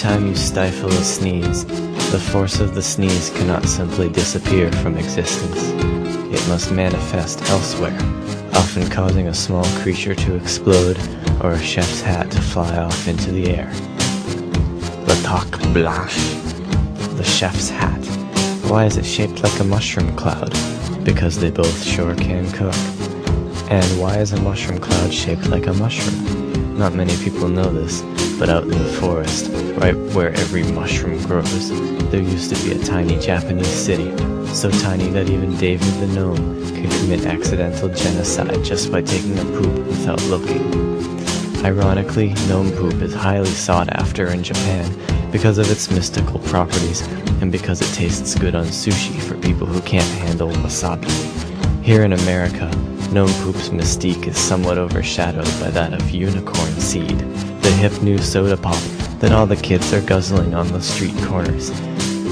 time you stifle a sneeze, the force of the sneeze cannot simply disappear from existence. It must manifest elsewhere, often causing a small creature to explode or a chef's hat to fly off into the air. Le toc blanche. The chef's hat. Why is it shaped like a mushroom cloud? Because they both sure can cook. And why is a mushroom cloud shaped like a mushroom? Not many people know this, but out in the forest, right where every mushroom grows, there used to be a tiny Japanese city, so tiny that even David the gnome could commit accidental genocide just by taking a poop without looking. Ironically, gnome poop is highly sought after in Japan because of its mystical properties and because it tastes good on sushi for people who can't handle wasabi. Here in America, gnome poop's mystique is somewhat overshadowed by that of unicorn seed, the hip new soda pop that all the kids are guzzling on the street corners.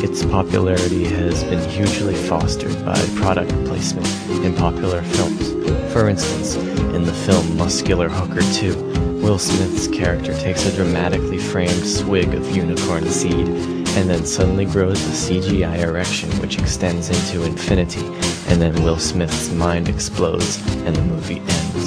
Its popularity has been hugely fostered by product placement in popular films. For instance, in the film Muscular Hooker 2, Will Smith's character takes a dramatically framed swig of unicorn seed and then suddenly grows a CGI erection which extends into infinity, and then Will Smith's mind explodes and the movie ends.